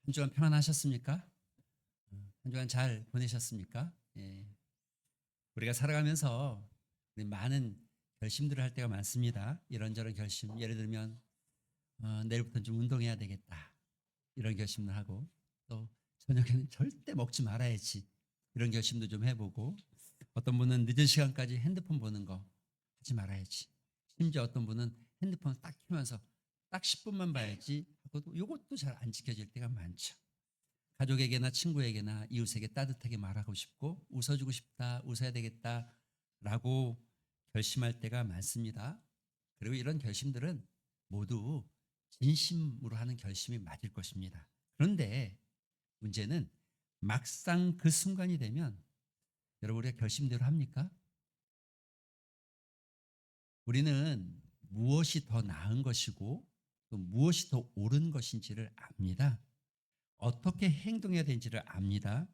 한 주간 평안하셨습니까? 한 주간 잘 보내셨습니까? 예. 우리가 살아가면서 우리 많은 결심들을 할 때가 많습니다. 이런저런 결심, 예를 들면 내일부터는 좀 운동해야 되겠다, 이런 결심을 하고, 또 저녁에는 절대 먹지 말아야지, 이런 결심도 좀 해보고, 어떤 분은 늦은 시간까지 핸드폰 보는 거 하지 말아야지, 심지어 어떤 분은 핸드폰 딱 켜면서 딱 10분만 봐야지 하고도 이것도 잘 안 지켜질 때가 많죠. 가족에게나 친구에게나 이웃에게 따뜻하게 말하고 싶고 웃어주고 싶다, 웃어야 되겠다라고 결심할 때가 많습니다. 그리고 이런 결심들은 모두 진심으로 하는 결심이 맞을 것입니다. 그런데 문제는 막상 그 순간이 되면 여러분, 우리가 결심대로 합니까? 우리는 무엇이 더 나은 것이고 또 무엇이 더 옳은 것인지를 압니다. 어떻게 행동해야 되는지를 압니다.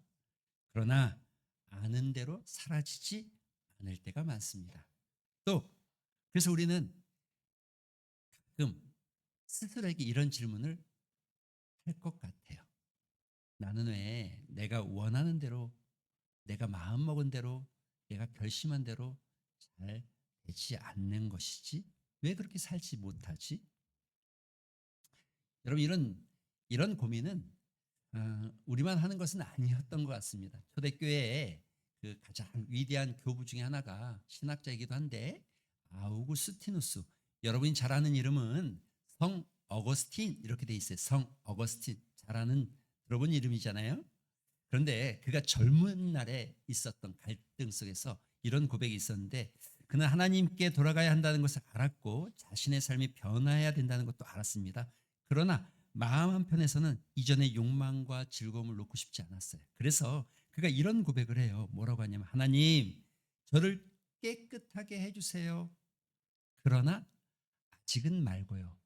그러나 아는 대로 사라지지 않을 때가 많습니다. 또 그래서 우리는 가끔 스스로에게 이런 질문을 할 것 같아요. 나는 왜 내가 원하는 대로, 내가 마음먹은 대로, 내가 결심한 대로 잘 되지 않는 것이지? 왜 그렇게 살지 못하지? 여러분, 이런 고민은 우리만 하는 것은 아니었던 것 같습니다. 초대교회의 그 가장 위대한 교부 중에 하나가 신학자이기도 한데 아우구스티누스, 여러분이 잘 아는 이름은 성 어거스틴, 이렇게 돼 있어요. 성 어거스틴, 잘 아는, 들어본 이름이잖아요. 그런데 그가 젊은 날에 있었던 갈등 속에서 이런 고백이 있었는데, 그는 하나님께 돌아가야 한다는 것을 알았고 자신의 삶이 변화해야 된다는 것도 알았습니다. 그러나 마음 한편에서는 이전의 욕망과 즐거움을 놓고 싶지 않았어요. 그래서 그가 이런 고백을 해요. 뭐라고 하냐면, 하나님, 저를 깨끗하게 해주세요. 그러나 아직은 말고요.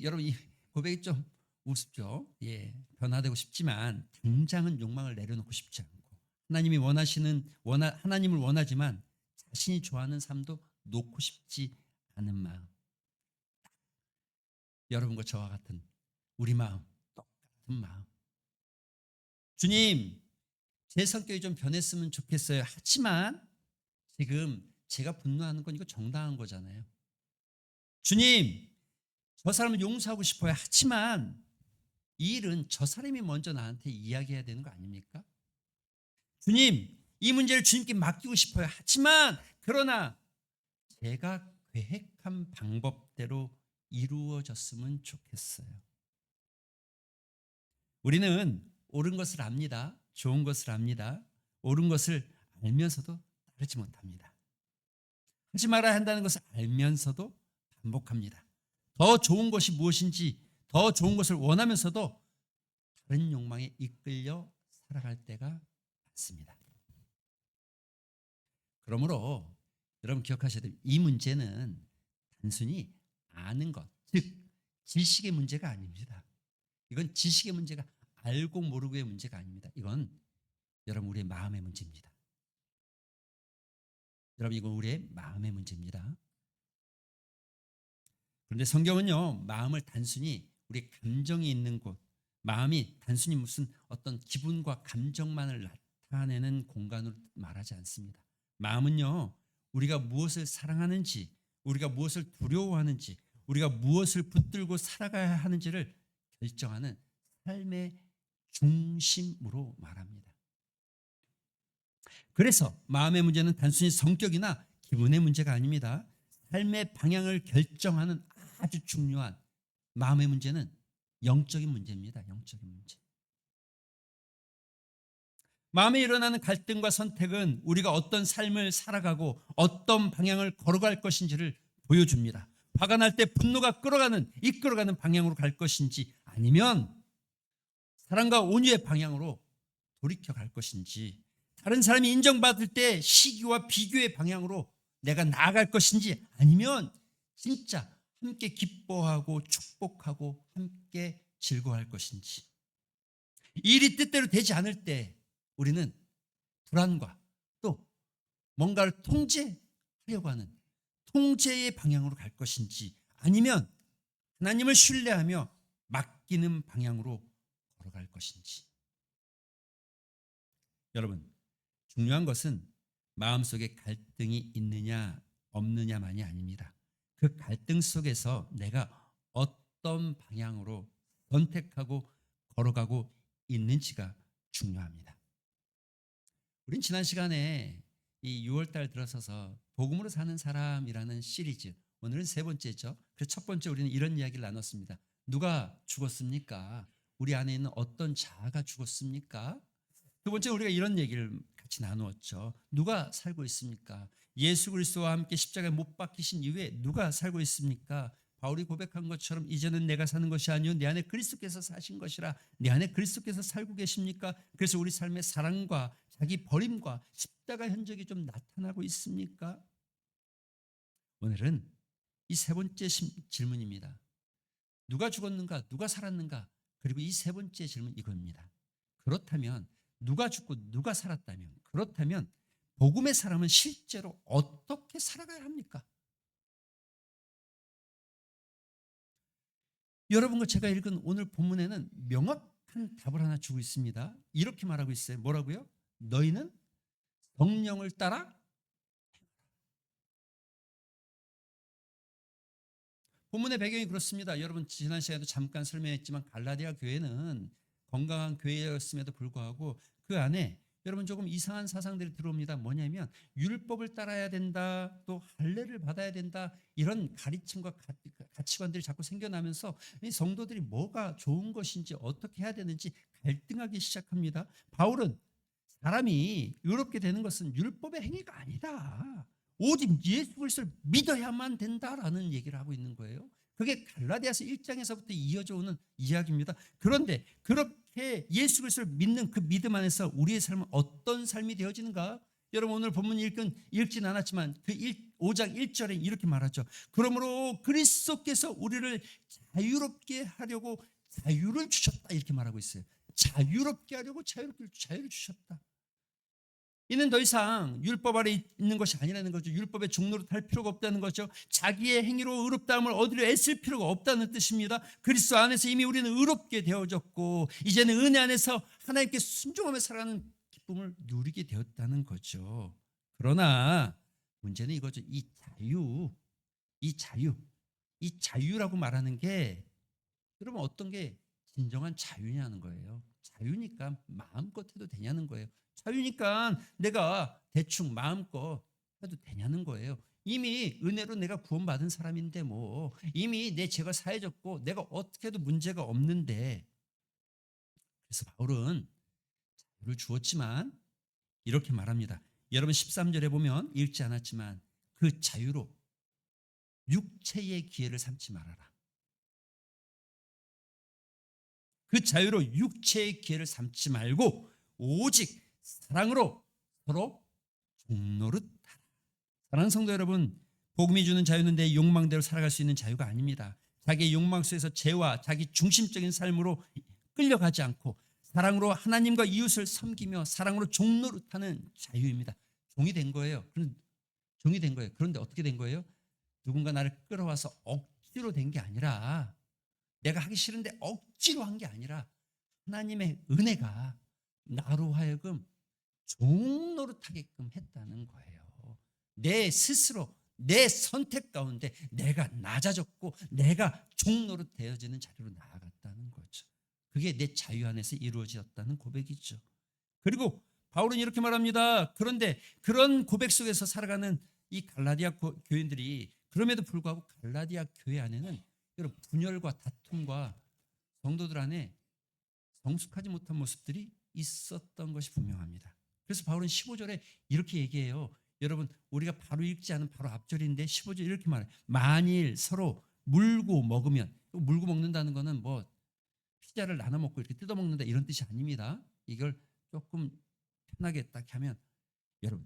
여러분, 이 고백이 좀 우습죠. 예, 변화되고 싶지만 당장은 욕망을 내려놓고 싶지 않고, 하나님을 원하지만 자신이 좋아하는 삶도 놓고 싶지 않은 마음. 여러분과 저와 같은 우리 마음, 똑같은 마음. 주님, 제 성격이 좀 변했으면 좋겠어요. 하지만 지금 제가 분노하는 건 이거 정당한 거잖아요. 주님, 저 사람을 용서하고 싶어요. 하지만 이 일은 저 사람이 먼저 나한테 이야기해야 되는 거 아닙니까? 주님, 이 문제를 주님께 맡기고 싶어요. 하지만 그러나 제가 계획한 방법대로 이루어졌으면 좋겠어요. 우리는 옳은 것을 압니다. 좋은 것을 압니다. 옳은 것을 알면서도 따르지 못합니다. 하지 말아야 한다는 것을 알면서도 반복합니다. 더 좋은 것이 무엇인지, 더 좋은 것을 원하면서도 다른 욕망에 이끌려 살아갈 때가 많습니다. 그러므로 여러분, 기억하셔야 됩니다. 이 문제는 단순히 아는 것, 즉 지식의 문제가 아닙니다. 이건 지식의 문제가, 알고 모르고의 문제가 아닙니다. 이건 여러분, 우리의 마음의 문제입니다. 여러분, 이건 우리의 마음의 문제입니다. 그런데 성경은요, 마음을 단순히 우리 감정이 있는 곳, 마음이 단순히 무슨 어떤 기분과 감정만을 나타내는 공간으로 말하지 않습니다. 마음은요, 우리가 무엇을 사랑하는지, 우리가 무엇을 두려워하는지, 우리가 무엇을 붙들고 살아가야 하는지를 결정하는 삶의 중심으로 말합니다. 그래서 마음의 문제는 단순히 성격이나 기분의 문제가 아닙니다. 삶의 방향을 결정하는 아주 중요한 마음의 문제는 영적인 문제입니다. 영적인 문제. 마음에 일어나는 갈등과 선택은 우리가 어떤 삶을 살아가고 어떤 방향을 걸어갈 것인지를 보여줍니다. 화가 날 때 분노가 이끌어가는 방향으로 갈 것인지, 아니면 사랑과 온유의 방향으로 돌이켜 갈 것인지, 다른 사람이 인정받을 때 시기와 비교의 방향으로 내가 나아갈 것인지, 아니면 진짜 함께 기뻐하고 축복하고 함께 즐거워할 것인지. 일이 뜻대로 되지 않을 때 우리는 불안과 또 뭔가를 통제하려고 하는 통제의 방향으로 갈 것인지, 아니면 하나님을 신뢰하며 맡기는 방향으로 걸어갈 것인지. 여러분, 중요한 것은 마음속에 갈등이 있느냐 없느냐만이 아닙니다. 그 갈등 속에서 내가 어떤 방향으로 선택하고 걸어가고 있는지가 중요합니다. 우린 지난 시간에 이 6월달 들어서서 복음으로 사는 사람이라는 시리즈, 오늘은 세 번째죠. 그래서 첫 번째 우리는 이런 이야기를 나눴습니다. 누가 죽었습니까? 우리 안에 있는 어떤 자아가 죽었습니까? 두 번째 우리가 이런 얘기를 같이 나누었죠. 누가 살고 있습니까? 예수 그리스도와 함께 십자가에 못 박히신 이후에 누가 살고 있습니까? 바울이 고백한 것처럼 이제는 내가 사는 것이 아니요 내 안에 그리스도께서 사신 것이라. 내 안에 그리스도께서 살고 계십니까? 그래서 우리 삶의 사랑과 자기 버림과 십자가 흔적이 좀 나타나고 있습니까? 오늘은 이 세 번째 질문입니다. 누가 죽었는가? 누가 살았는가? 그리고 이 세 번째 질문 이겁니다. 그렇다면 누가 죽고 누가 살았다면, 그렇다면 복음의 사람은 실제로 어떻게 살아가야 합니까? 여러분과 제가 읽은 오늘 본문에는 명확한 답을 하나 주고 있습니다. 이렇게 말하고 있어요. 뭐라고요? 너희는 성령을 따라. 본문의 배경이 그렇습니다. 여러분, 지난 시간에도 잠깐 설명했지만 갈라디아 교회는 건강한 교회였음에도 불구하고 그 안에 여러분 조금 이상한 사상들이 들어옵니다. 뭐냐면 율법을 따라야 된다, 또 할례를 받아야 된다, 이런 가르침과 가치관들이 자꾸 생겨나면서 이 성도들이 뭐가 좋은 것인지 어떻게 해야 되는지 갈등하기 시작합니다. 바울은 사람이 의롭게 되는 것은 율법의 행위가 아니다, 오직 예수 그리스도를 믿어야만 된다라는 얘기를 하고 있는 거예요. 그게 갈라디아서 1장에서부터 이어져 오는 이야기입니다. 그런데 그렇게 예수 그리스도를 믿는 그 믿음 안에서 우리의 삶은 어떤 삶이 되어지는가? 여러분, 오늘 본문 읽진 않았지만 그 5장 1절에 이렇게 말하죠. 그러므로 그리스도께서 우리를 자유롭게 하려고 자유를 주셨다, 이렇게 말하고 있어요. 자유롭게 하려고 자유를 주셨다. 이는 더 이상 율법 아래 있는 것이 아니라는 거죠. 율법의 종로로 탈 필요가 없다는 거죠. 자기의 행위로 의롭다함을 얻으려 애쓸 필요가 없다는 뜻입니다. 그리스도 안에서 이미 우리는 의롭게 되어졌고 이제는 은혜 안에서 하나님께 순종하며 살아가는 기쁨을 누리게 되었다는 거죠. 그러나 문제는 이거죠. 이 자유라고 말하는 게 여러분 어떤 게 진정한 자유냐는 거예요. 자유니까 마음껏 해도 되냐는 거예요. 자유니까 내가 대충 마음껏 해도 되냐는 거예요. 이미 은혜로 내가 구원받은 사람인데 뭐 이미 내 죄가 사해졌고 내가 어떻게 해도 문제가 없는데. 그래서 바울은 자유를 주었지만 이렇게 말합니다. 여러분 13절에 보면 읽지 않았지만 그 자유로 육체의 기회를 삼지 말아라. 그 자유로 육체의 기회를 삼지 말고 오직 사랑으로 서로 종노릇하라. 사랑하는 성도 여러분, 복음이 주는 자유는 내 욕망대로 살아갈 수 있는 자유가 아닙니다. 자기의 욕망 속에서 죄와 자기 중심적인 삶으로 끌려가지 않고 사랑으로 하나님과 이웃을 섬기며 사랑으로 종노릇하는 자유입니다. 종이 된 거예요. 그런데 어떻게 된 거예요? 누군가 나를 끌어와서 억지로 된 게 아니라, 내가 하기 싫은데 억지로 한 게 아니라 하나님의 은혜가 나로 하여금 종노릇하게끔 했다는 거예요. 내 스스로 내 선택 가운데 내가 낮아졌고 내가 종노릇 되어지는 자리로 나아갔다는 거죠. 그게 내 자유 안에서 이루어졌다는 고백이죠. 그리고 바울은 이렇게 말합니다. 그런데 그런 고백 속에서 살아가는 이 갈라디아 교인들이 그럼에도 불구하고 갈라디아 교회 안에는 여러분 분열과 다툼과 성도들 안에 성숙하지 못한 모습들이 있었던 것이 분명합니다. 그래서 바울은 15절에 이렇게 얘기해요. 여러분, 우리가 바로 읽지 않은 바로 앞절인데 15절 이렇게 말해요. 만일 서로 물고 먹으면, 물고 먹는다는 것은 뭐 피자를 나눠 먹고 이렇게 뜯어 먹는다 이런 뜻이 아닙니다. 이걸 조금 편하게 딱 하면, 여러분,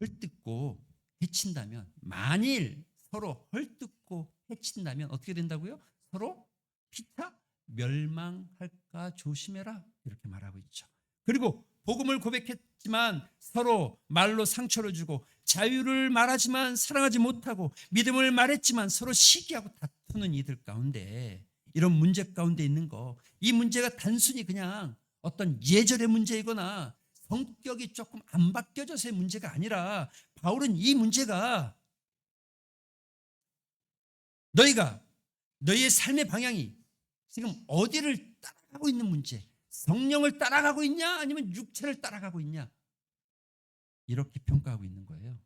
헐뜯고 해친다면, 만일 서로 헐뜯고 해친다면 어떻게 된다고요? 서로 피차 멸망할까 조심해라, 이렇게 말하고 있죠. 그리고 복음을 고백했지만 서로 말로 상처를 주고, 자유를 말하지만 사랑하지 못하고, 믿음을 말했지만 서로 시기하고 다투는 이들 가운데 이런 문제 가운데 있는 거, 이 문제가 단순히 그냥 어떤 예절의 문제이거나 성격이 조금 안 바뀌어져서의 문제가 아니라 바울은 이 문제가 너희가 너희의 삶의 방향이 지금 어디를 따라가고 있는 문제, 성령을 따라가고 있냐 아니면 육체를 따라가고 있냐, 이렇게 평가하고 있는 거예요.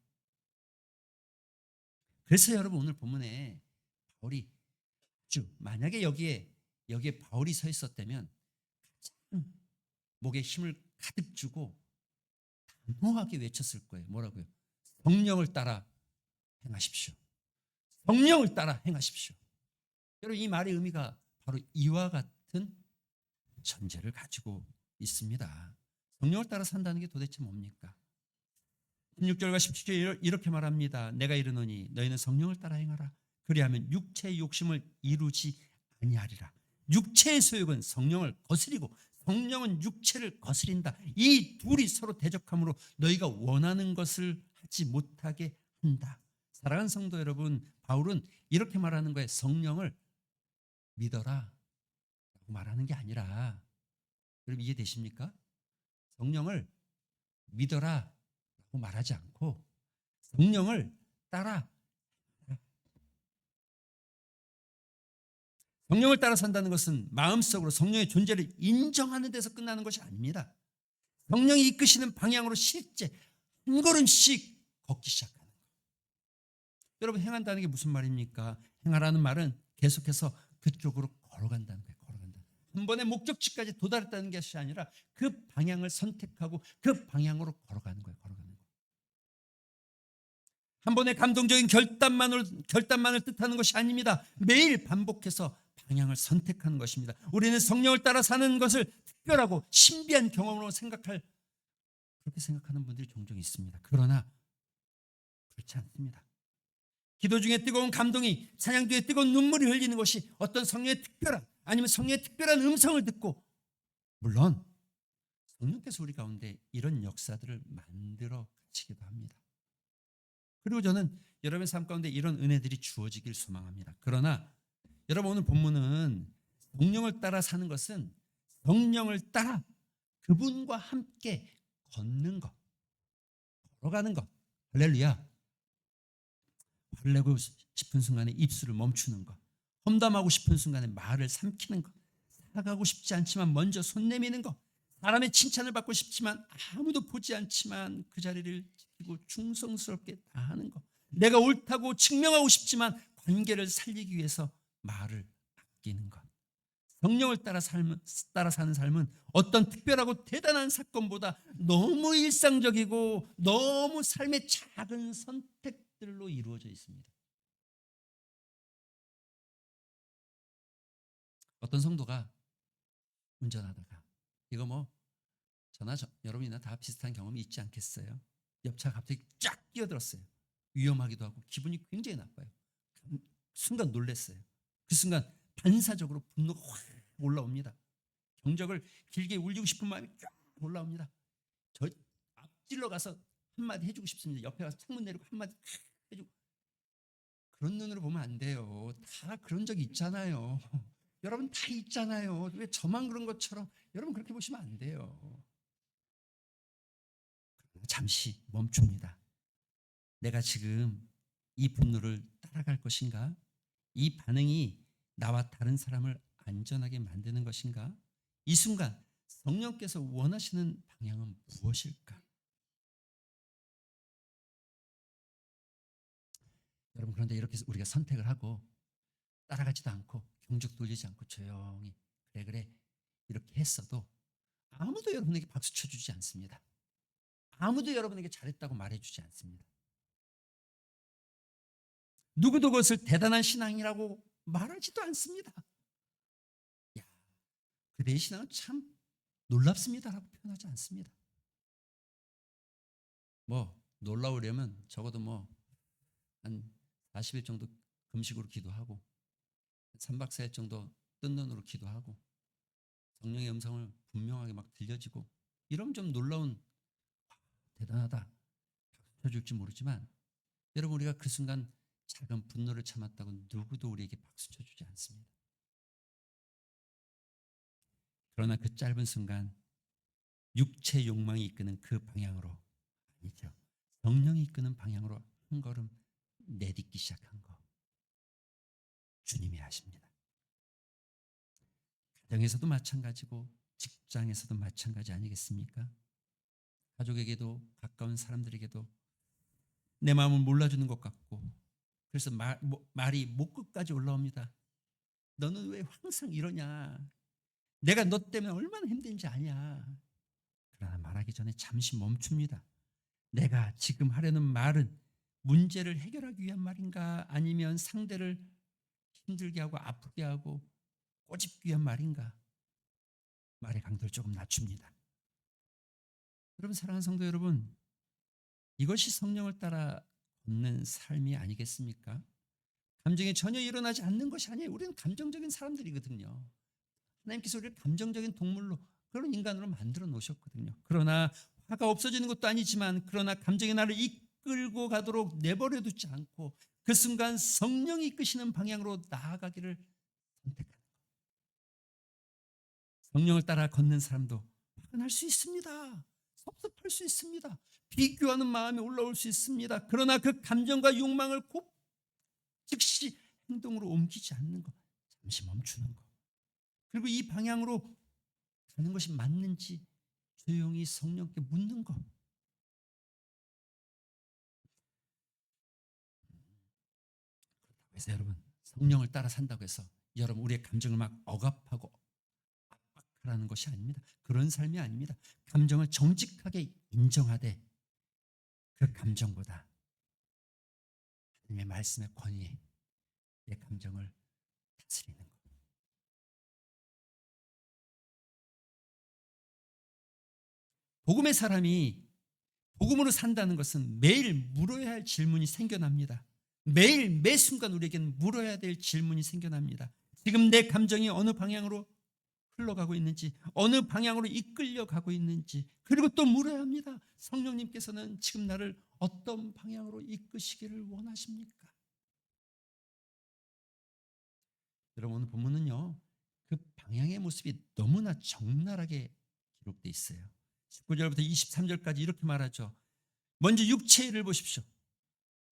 그래서 여러분 오늘 본문에 바울이 만약에 여기에 바울이 서 있었다면 가장 목에 힘을 가득 주고 단호하게 외쳤을 거예요. 뭐라고요? 성령을 따라 행하십시오. 성령을 따라 행하십시오. 여러분 이 말의 의미가 바로 이와 같은 전제를 가지고 있습니다. 성령을 따라 산다는 게 도대체 뭡니까? 16절과 17절 이렇게 말합니다. 내가 이르노니 너희는 성령을 따라 행하라. 그리하면 육체의 욕심을 이루지 아니하리라. 육체의 소욕은 성령을 거스리고 성령은 육체를 거스린다. 이 둘이 서로 대적함으로 너희가 원하는 것을 하지 못하게 한다. 사랑하는 성도 여러분, 바울은 이렇게 말하는 거예요. 성령을 믿어라 라고 말하는 게 아니라, 여러분 이해되십니까? 성령을 믿어라 라고 말하지 않고 성령을 따라, 성령을 따라 산다는 것은 마음속으로 성령의 존재를 인정하는 데서 끝나는 것이 아닙니다. 성령이 이끄시는 방향으로 실제 한 걸음씩 걷기 시작하는 거예요. 여러분 행한다는 게 무슨 말입니까? 행하라는 말은 계속해서 그쪽으로 걸어간다는 거예요. 한 번의 목적지까지 도달했다는 것이 아니라 그 방향을 선택하고 그 방향으로 걸어가는 거예요. 한 번의 감동적인 결단만을 뜻하는 것이 아닙니다. 매일 반복해서 방향을 선택하는 것입니다. 우리는 성령을 따라 사는 것을 특별하고 신비한 경험으로 그렇게 생각하는 분들이 종종 있습니다. 그러나 그렇지 않습니다. 기도 중에 뜨거운 감동이, 찬양 뒤에 뜨거운 눈물이 흘리는 것이 어떤 성령의 특별한, 아니면 성령의 특별한 음성을 듣고, 물론 성령께서 우리 가운데 이런 역사들을 만들어 가시기도 합니다. 그리고 저는 여러분의 삶 가운데 이런 은혜들이 주어지길 소망합니다. 그러나 여러분 오늘 본문은 성령을 따라 사는 것은 성령을 따라 그분과 함께 걷는 것, 걸어가는 것. 할렐루야. 화를 내고 싶은 순간에 입술을 멈추는 것, 험담하고 싶은 순간에 말을 삼키는 것, 사과하고 싶지 않지만 먼저 손 내미는 것, 사람의 칭찬을 받고 싶지만 아무도 보지 않지만 그 자리를 지키고 충성스럽게 다하는 것, 내가 옳다고 증명하고 싶지만 관계를 살리기 위해서 말을 아끼는 것. 성령을 따라 사는 삶은 어떤 특별하고 대단한 사건보다 너무 일상적이고 너무 삶의 작은 선택들로 이루어져 있습니다. 어떤 성도가 운전하다가, 이거 뭐 저나 여러분이나 다 비슷한 경험이 있지 않겠어요? 옆차가 갑자기 쫙 끼어들었어요. 위험하기도 하고 기분이 굉장히 나빠요. 순간 놀랐어요. 그 순간 반사적으로 분노가 확 올라옵니다. 경적을 길게 울리고 싶은 마음이 쫙 올라옵니다. 저 앞질러 가서 한마디 해주고 싶습니다. 옆에 가서 창문 내리고 한마디 해주고. 그런 눈으로 보면 안 돼요. 다 그런 적이 있잖아요. 여러분 다 있잖아요. 왜 저만 그런 것처럼. 여러분 그렇게 보시면 안 돼요. 잠시 멈춥니다. 내가 지금 이 분노를 따라갈 것인가? 이 반응이 나와 다른 사람을 안전하게 만드는 것인가? 이 순간 성령께서 원하시는 방향은 무엇일까? 여러분 그런데 이렇게 우리가 선택을 하고 따라가지도 않고 경적 돌리지 않고 조용히 그래 이렇게 했어도 아무도 여러분에게 박수 쳐주지 않습니다. 아무도 여러분에게 잘했다고 말해주지 않습니다. 누구도 그것을 대단한 신앙이라고 말하지도 않습니다. 야, 그대의 신앙은 참 놀랍습니다라고 표현하지 않습니다. 뭐 놀라우려면 적어도 뭐 한 40일 정도 금식으로 기도하고 3박 4일 정도 뜬 눈으로 기도하고 성령의 음성을 분명하게 막 들려지고 이러면 좀 놀라운, 대단하다, 박수 쳐줄지 모르지만, 여러분 우리가 그 순간 작은 분노를 참았다고 누구도 우리에게 박수 쳐주지 않습니다. 그러나 그 짧은 순간 육체 욕망이 이끄는 그 방향으로, 아니죠, 성령이 이끄는 방향으로 한 걸음 내딛기 시작한 거 주님이 아십니다. 가정에서도 마찬가지고 직장에서도 마찬가지 아니겠습니까? 가족에게도 가까운 사람들에게도 내 마음을 몰라주는 것 같고, 그래서 말이 목 끝까지 올라옵니다. 너는 왜 항상 이러냐? 내가 너 때문에 얼마나 힘든지 아냐? 그러나 말하기 전에 잠시 멈춥니다. 내가 지금 하려는 말은 문제를 해결하기 위한 말인가, 아니면 상대를 힘들게 하고 아프게 하고 꼬집기 위한 말인가? 말의 강도를 조금 낮춥니다. 여러분, 사랑하는 성도 여러분, 이것이 성령을 따라 걷는 삶이 아니겠습니까? 감정이 전혀 일어나지 않는 것이 아니에요. 우리는 감정적인 사람들이거든요. 하나님께서 우리를 감정적인 동물로, 그런 인간으로 만들어 놓으셨거든요. 그러나 화가 없어지는 것도 아니지만, 그러나 감정이 나를 이끌고 가도록 내버려 두지 않고 그 순간 성령이 이끄시는 방향으로 나아가기를 선택하는 것. 성령을 따라 걷는 사람도 화가 날 수 있습니다. 섭섭할 수 있습니다. 비교하는 마음이 올라올 수 있습니다. 그러나 그 감정과 욕망을 즉시 행동으로 옮기지 않는 것, 잠시 멈추는 것, 그리고 이 방향으로 가는 것이 맞는지 조용히 성령께 묻는 것. 그래서 여러분, 성령을 따라 산다고 해서 여러분 우리의 감정을 막 억압하고 압박하라는 것이 아닙니다. 그런 삶이 아닙니다. 감정을 정직하게 인정하되 그 감정보다 하나님의 말씀의 권위에 내 감정을 다스리는 것. 복음의 사람이 복음으로 산다는 것은 매일 물어야 할 질문이 생겨납니다. 매일 매 순간 우리에게는 물어야 될 질문이 생겨납니다. 지금 내 감정이 어느 방향으로 흘러가고 있는지, 어느 방향으로 이끌려 가고 있는지, 그리고 또 물어야 합니다. 성령님께서는 지금 나를 어떤 방향으로 이끄시기를 원하십니까? 여러분, 오늘 본문은요, 그 방향의 모습이 너무나 적나라하게 기록되어 있어요. 19절부터 23절까지 이렇게 말하죠. 먼저 육체의 일을 보십시오.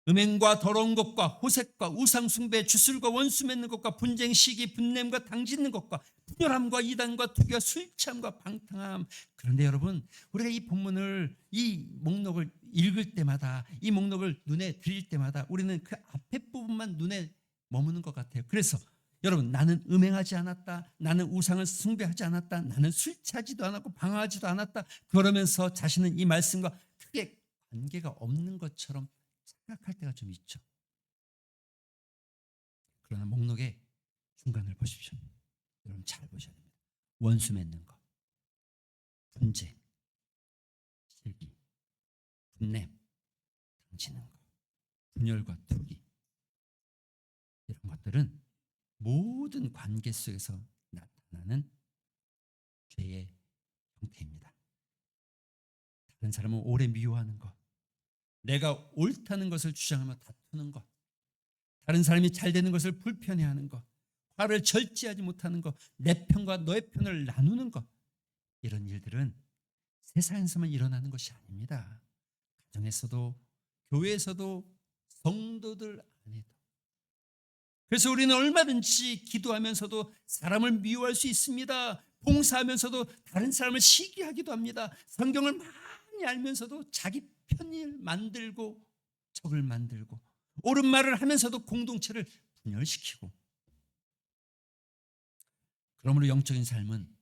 음행과 더러운 것과 호색과 우상숭배, 주술과 원수 맺는 것과 분쟁, 시기, 분냄과 당짓는 것과 분열함과 이단과 투기와 술 취함과 방탕함. 그런데 여러분, 우리가 이 본문을, 이 목록을 읽을 때마다, 이 목록을 눈에 들일 때마다 우리는 그 앞에 부분만 눈에 머무는 것 같아요. 그래서 여러분, 나는 음행하지 않았다, 나는 우상을 숭배하지 않았다, 나는 술 취하지도 않았고 방황하지도 않았다, 그러면서 자신은 이 말씀과 크게 관계가 없는 것처럼 생각할 때가 좀 있죠. 그러나 목록의 중간을 보십시오. 여러분 잘 보셔야 됩니다. 원수 맺는 것, 분쟁, 시기, 분냄, 당치는 것, 분열과 투기, 이런 것들은 모든 관계 속에서 나타나는 죄의 형태입니다. 다른 사람을 오래 미워하는 것, 내가 옳다는 것을 주장하며 다투는 것, 다른 사람이 잘 되는 것을 불편해하는 것, 화를 절제하지 못하는 것, 내 편과 너의 편을 나누는 것, 이런 일들은 세상에서만 일어나는 것이 아닙니다. 가정에서도, 교회에서도, 성도들 안에도. 그래서 우리는 얼마든지 기도하면서도 사람을 미워할 수 있습니다. 봉사하면서도 다른 사람을 시기하기도 합니다. 성경을 많이 알면서도 자기 편을 만들고 적을 만들고, 옳은 말을 하면서도 공동체를 분열시키고. 그러므로 영적인 삶은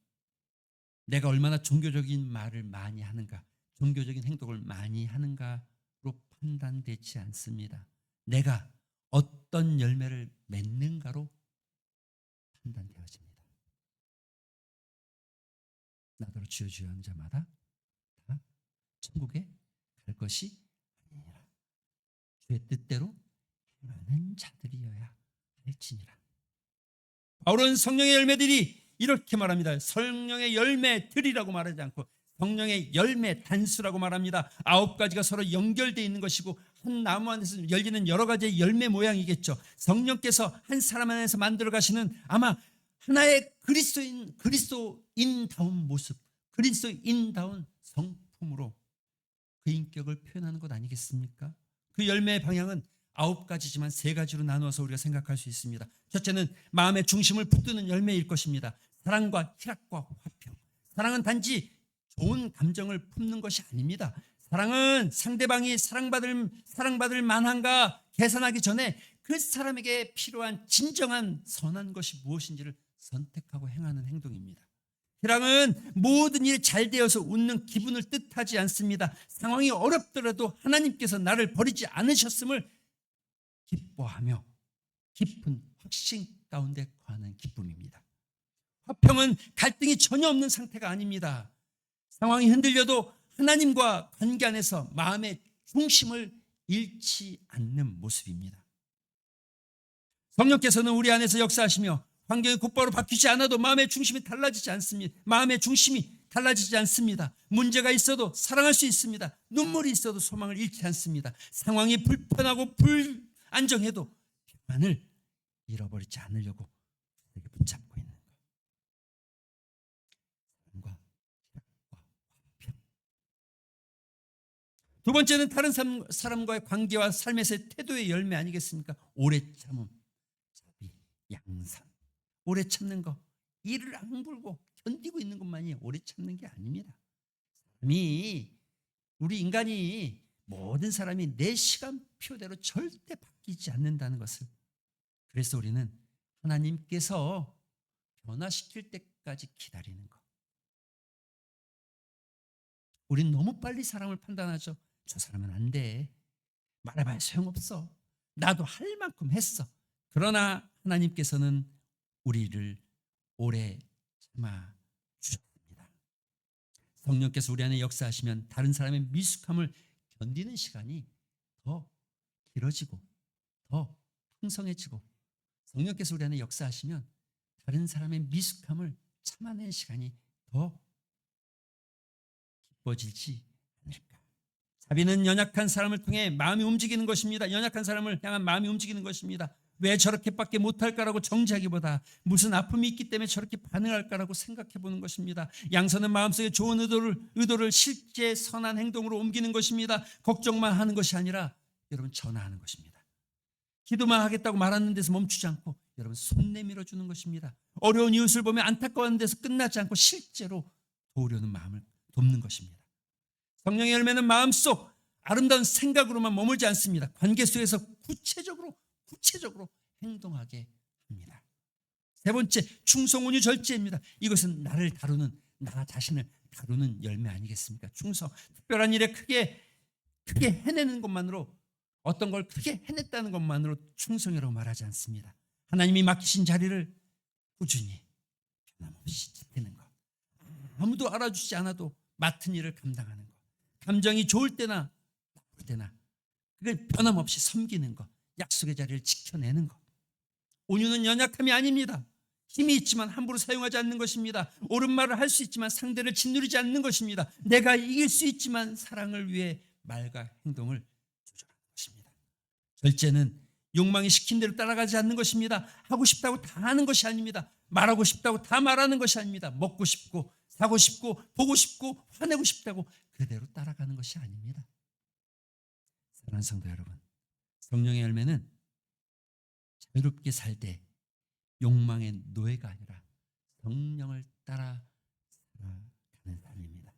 내가 얼마나 종교적인 말을 많이 하는가, 종교적인 행동을 많이 하는가로 판단되지 않습니다. 내가 어떤 열매를 맺는가로 판단되어집니다. 나더러 주여 주여 하는 자마다 다 천국에 갈 것이 아니니라. 주의 뜻대로 행하는 자들이어야 할지니라. 바울은 성령의 열매들이 이렇게 말합니다. 성령의 열매들이라고 말하지 않고 성령의 열매 단수라고 말합니다. 9가지가 서로 연결되어 있는 것이고 한 나무 안에서 열리는 여러 가지의 열매 모양이겠죠. 성령께서 한 사람 안에서 만들어 가시는 아마 하나의 그리스도인다운 모습, 그리스도인다운 성품으로 그 인격을 표현하는 것 아니겠습니까? 그 열매의 방향은 9가지지만 3가지로 나누어서 우리가 생각할 수 있습니다. 첫째는 마음의 중심을 붙드는 열매일 것입니다. 사랑과 희락과 화평. 사랑은 단지 좋은 감정을 품는 것이 아닙니다. 사랑은 상대방이 사랑받을 만한가 계산하기 전에 그 사람에게 필요한 진정한 선한 것이 무엇인지를 선택하고 행하는 행동입니다. 희락은 모든 일이 잘 되어서 웃는 기분을 뜻하지 않습니다. 상황이 어렵더라도 하나님께서 나를 버리지 않으셨음을 기뻐하며 깊은 확신 가운데 거하는 기쁨입니다. 화평은 갈등이 전혀 없는 상태가 아닙니다. 상황이 흔들려도 하나님과 관계 안에서 마음의 중심을 잃지 않는 모습입니다. 성령께서는 우리 안에서 역사하시며 환경이 곧바로 바뀌지 않아도 마음의 중심이 달라지지 않습니다. 마음의 중심이 달라지지 않습니다. 문제가 있어도 사랑할 수 있습니다. 눈물이 있어도 소망을 잃지 않습니다. 상황이 불편하고 불안정해도 평안을 잃어버리지 않으려고 붙잡고 있는 것. 사랑과 희락과 화평. 두 번째는 다른 사람과의 관계와 삶에서의 태도의 열매 아니겠습니까? 오래 참음, 자비, 양산. 오래 참는 거, 이를 악물고 견디고 있는 것만이 오래 참는 게 아닙니다. 우리 인간이 모든 사람이 내 시간표대로 절대 바뀌지 않는다는 것을, 그래서 우리는 하나님께서 변화시킬 때까지 기다리는 것. 우린 너무 빨리 사람을 판단하죠. 저 사람은 안 돼. 말해봐야 소용없어. 나도 할 만큼 했어. 그러나 하나님께서는 우리를 오래 참아 주셨습니다. 성령께서 우리 안에 역사하시면 다른 사람의 미숙함을 견디는 시간이 더 길어지고 더 풍성해지고, 성령께서 우리 안에 역사하시면 다른 사람의 미숙함을 참아내는 시간이 더 기뻐지지 않을까. 자비는 연약한 사람을 통해 마음이 움직이는 것입니다. 연약한 사람을 향한 마음이 움직이는 것입니다. 왜 저렇게밖에 못할까라고 정지하기보다 무슨 아픔이 있기 때문에 저렇게 반응할까라고 생각해 보는 것입니다. 양선은 마음속에 좋은 의도를 실제 선한 행동으로 옮기는 것입니다. 걱정만 하는 것이 아니라 여러분 전화하는 것입니다. 기도만 하겠다고 말하는 데서 멈추지 않고 여러분 손 내밀어 주는 것입니다. 어려운 이웃을 보면 안타까워하는 데서 끝나지 않고 실제로 도우려는 마음을 돕는 것입니다. 성령의 열매는 마음속 아름다운 생각으로만 머물지 않습니다. 관계 속에서 구체적으로 행동하게 합니다. 세 번째, 충성, 온유, 절제입니다. 이것은 나 자신을 다루는 열매 아니겠습니까? 충성, 특별한 일에 크게 해내는 것만으로, 어떤 걸 크게 해냈다는 것만으로 충성이라고 말하지 않습니다. 하나님이 맡기신 자리를 꾸준히 변함없이 지키는 것, 아무도 알아주지 않아도 맡은 일을 감당하는 것, 감정이 좋을 때나 나쁠 때나 그걸 변함없이 섬기는 것, 약속의 자리를 지켜내는 것. 온유는 연약함이 아닙니다. 힘이 있지만 함부로 사용하지 않는 것입니다. 옳은 말을 할 수 있지만 상대를 짓누르지 않는 것입니다. 내가 이길 수 있지만 사랑을 위해 말과 행동을 조절하는 것입니다. 절제는 욕망이 시킨 대로 따라가지 않는 것입니다. 하고 싶다고 다 하는 것이 아닙니다. 말하고 싶다고 다 말하는 것이 아닙니다. 먹고 싶고 사고 싶고 보고 싶고 화내고 싶다고 그대로 따라가는 것이 아닙니다. 사랑하는 성도 여러분, 성령의 열매는 자유롭게 살 때 욕망의 노예가 아니라 성령을 따라 살아가는 삶입니다.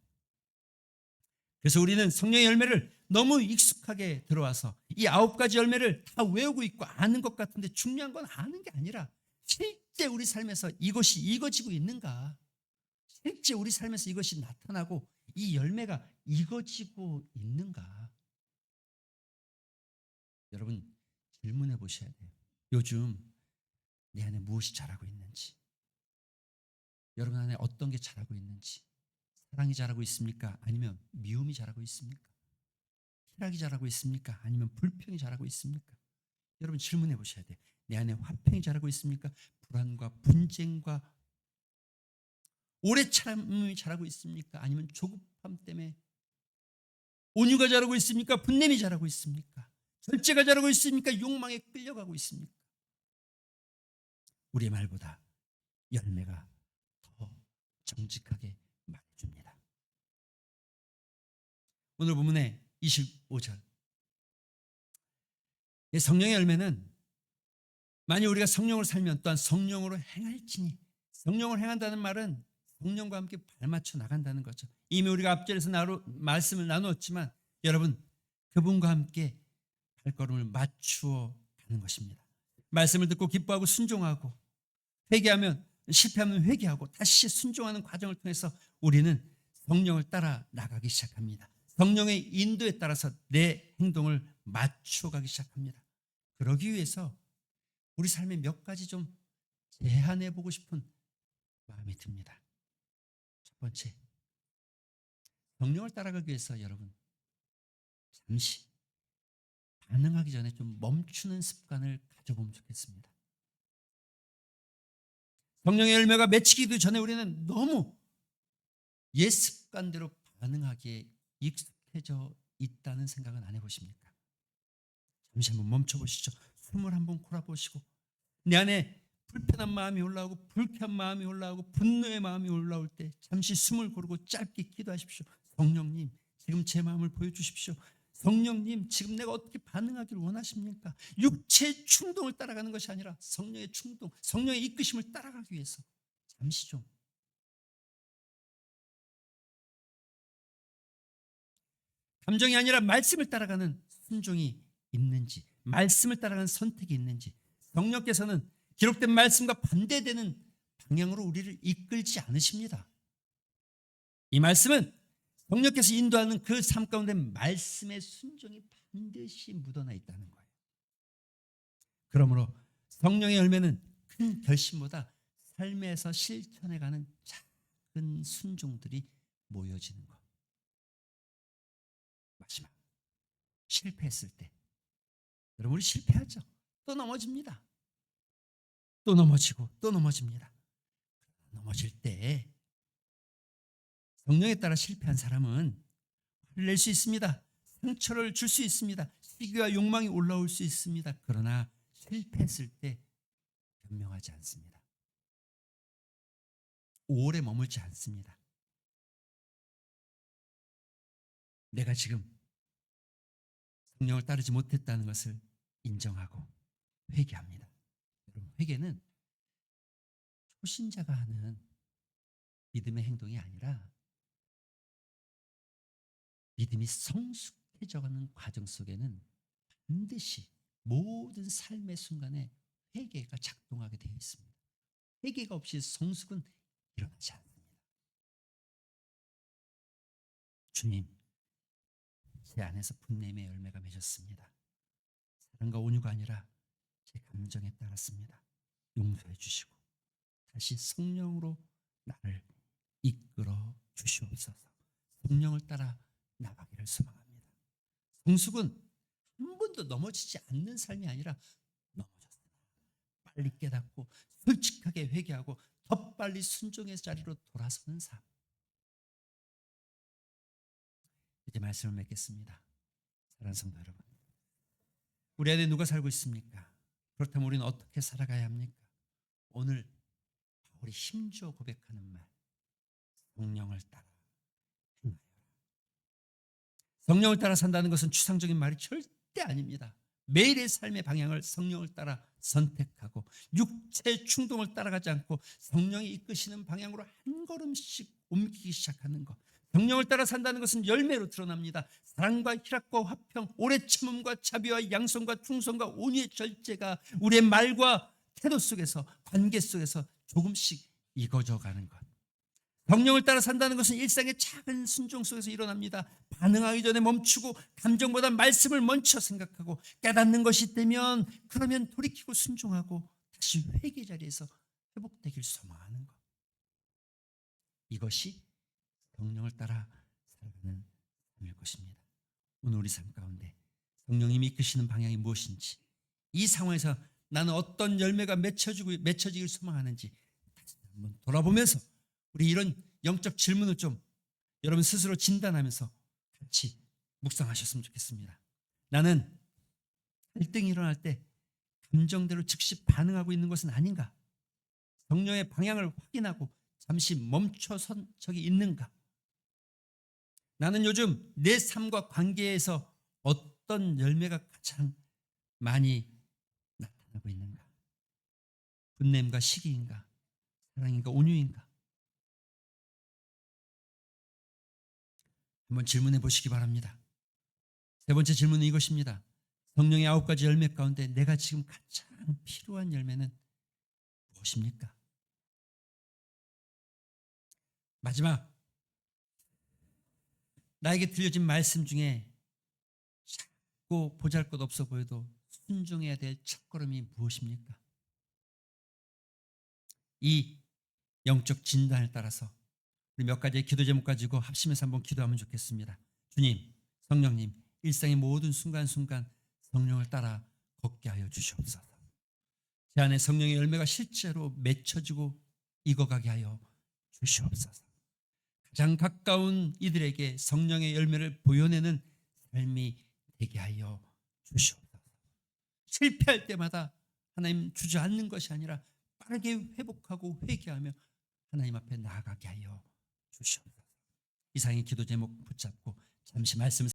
그래서 우리는 성령의 열매를 너무 익숙하게 들어와서 이 9가지 열매를 다 외우고 있고 아는 것 같은데, 중요한 건 아는 게 아니라 실제 우리 삶에서 이것이 익어지고 있는가, 실제 우리 삶에서 이것이 나타나고 이 열매가 익어지고 있는가. 여러분 질문해 보셔야 돼요. 요즘 내 안에 무엇이 자라고 있는지, 여러분 안에 어떤 게 자라고 있는지, 사랑이 자라고 있습니까? 아니면 미움이 자라고 있습니까? 희락이 자라고 있습니까? 아니면 불평이 자라고 있습니까? 여러분 질문해 보셔야 돼요. 내 안에 화평이 자라고 있습니까? 불안과 분쟁과 오래 참음이 자라고 있습니까? 아니면 조급함 때문에 온유가 자라고 있습니까? 분냄이 자라고 있습니까? 절제가 잘하고 있습니까? 욕망에 끌려가고 있습니까? 우리의 말보다 열매가 더 정직하게 말해줍니다. 오늘 본문의 25절. 성령의 열매는 만약 우리가 성령으로 살면 또한 성령으로 행할지니, 성령을 행한다는 말은 성령과 함께 발맞춰 나간다는 거죠. 이미 우리가 앞절에서 말씀을 나누었지만 여러분, 그분과 함께 발걸음을 맞추어 가는 것입니다. 말씀을 듣고 기뻐하고 순종하고, 회개하면 실패하면 회개하고 다시 순종하는 과정을 통해서 우리는 성령을 따라 나가기 시작합니다. 성령의 인도에 따라서 내 행동을 맞춰가기 시작합니다. 그러기 위해서 우리 삶에 몇 가지 좀 제한해 보고 싶은 마음이 듭니다. 첫 번째, 성령을 따라가기 위해서 여러분, 잠시 반응하기 전에 좀 멈추는 습관을 가져보면 좋겠습니다. 성령의 열매가 맺히기도 전에 우리는 너무 옛 습관대로 반응하기에 익숙해져 있다는 생각은 안 해보십니까? 잠시 한번 멈춰보시죠. 숨을 한번 골아보시고, 내 안에 불편한 마음이 올라오고 불쾌한 마음이 올라오고 분노의 마음이 올라올 때 잠시 숨을 고르고 짧게 기도하십시오. 성령님, 지금 제 마음을 보여주십시오. 성령님, 지금 내가 어떻게 반응하기를 원하십니까? 육체의 충동을 따라가는 것이 아니라 성령의 충동, 성령의 이끄심을 따라가기 위해서 잠시 좀, 감정이 아니라 말씀을 따라가는 순종이 있는지, 말씀을 따라가는 선택이 있는지, 성령께서는 기록된 말씀과 반대되는 방향으로 우리를 이끌지 않으십니다. 이 말씀은 성령께서 인도하는 그 삶 가운데 말씀의 순종이 반드시 묻어나 있다는 거예요. 그러므로 성령의 열매는 큰 결심보다 삶에서 실천해가는 작은 순종들이 모여지는 것. 마지막, 실패했을 때, 여러분, 우리 실패하죠. 또 넘어집니다. 또 넘어지고 또 넘어집니다. 넘어질 때 성령에 따라 실패한 사람은 화를 낼 수 있습니다. 상처를 줄 수 있습니다. 시기와 욕망이 올라올 수 있습니다. 그러나 실패했을 때 변명하지 않습니다. 오래 머물지 않습니다. 내가 지금 성령을 따르지 못했다는 것을 인정하고 회개합니다. 여러분, 회개는 초신자가 하는 믿음의 행동이 아니라 믿음이 성숙해져가는 과정 속에는 반드시 모든 삶의 순간에 회개가 작동하게 되어 있습니다. 회개가 없이 성숙은 일어나지 않습니다. 주님, 제 안에서 분냄의 열매가 맺었습니다. 사랑과 온유가 아니라 제 감정에 따랐습니다. 용서해 주시고 다시 성령으로 나를 이끌어 주시옵소서. 성령을 따라 나가기를 소망합니다. 성숙은 한 번도 넘어지지 않는 삶이 아니라 넘어졌으나 빨리 깨닫고 솔직하게 회개하고 더 빨리 순종의 자리로 돌아서는 삶. 이제 말씀을 맺겠습니다. 사랑하는 성도 여러분, 우리 안에 누가 살고 있습니까? 그렇다면 우리는 어떻게 살아가야 합니까? 오늘 바울이 힘주어 고백하는 말, 성령을 따라 행하여라. 성령을 따라 산다는 것은 추상적인 말이 절대 아닙니다. 매일의 삶의 방향을 성령을 따라 선택하고 육체의 충동을 따라가지 않고 성령이 이끄시는 방향으로 한 걸음씩 옮기기 시작하는 것. 성령을 따라 산다는 것은 열매로 드러납니다. 사랑과 희락과 화평, 오래 참음과 자비와 양성과 충성과 온유의 절제가 우리의 말과 태도 속에서, 관계 속에서 조금씩 익어져 가는 것. 성령을 따라 산다는 것은 일상의 작은 순종 속에서 일어납니다. 반응하기 전에 멈추고 감정보다 말씀을 먼저 생각하고 깨닫는 것이 있다면 그러면 돌이키고 순종하고 다시 회개 자리에서 회복되길 소망하는 것. 이것이 성령을 따라 살아가는 삶일 것입니다. 오늘 우리 삶 가운데 성령님이 이끄시는 방향이 무엇인지, 이 상황에서 나는 어떤 열매가 맺혀지길 소망하는지 다시 한번 돌아보면서 우리 이런 영적 질문을 좀 여러분 스스로 진단하면서 같이 묵상하셨으면 좋겠습니다. 나는 갈등이 일어날 때 감정대로 즉시 반응하고 있는 것은 아닌가? 성령의 방향을 확인하고 잠시 멈춰선 적이 있는가? 나는 요즘 내 삶과 관계에서 어떤 열매가 가장 많이 나타나고 있는가? 분냄과 시기인가? 사랑인가? 온유인가? 한번 질문해 보시기 바랍니다. 세 번째 질문은 이것입니다. 성령의 9가지 열매 가운데 내가 지금 가장 필요한 열매는 무엇입니까? 마지막, 나에게 들려진 말씀 중에 작고 보잘것없어 보여도 순종해야 될 첫걸음이 무엇입니까? 이 영적 진단을 따라서 우리 몇 가지의 기도 제목 가지고 합심해서 한번 기도하면 좋겠습니다. 주님, 성령님, 일상의 모든 순간순간 성령을 따라 걷게 하여 주시옵소서. 제 안에 성령의 열매가 실제로 맺혀지고 익어가게 하여 주시옵소서. 가장 가까운 이들에게 성령의 열매를 보여내는 삶이 되게 하여 주시옵소서. 실패할 때마다 하나님 주저앉는 것이 아니라 빠르게 회복하고 회개하며 하나님 앞에 나아가게 하여 주시옵소서. 이상의 기도 제목 붙잡고 잠시 말씀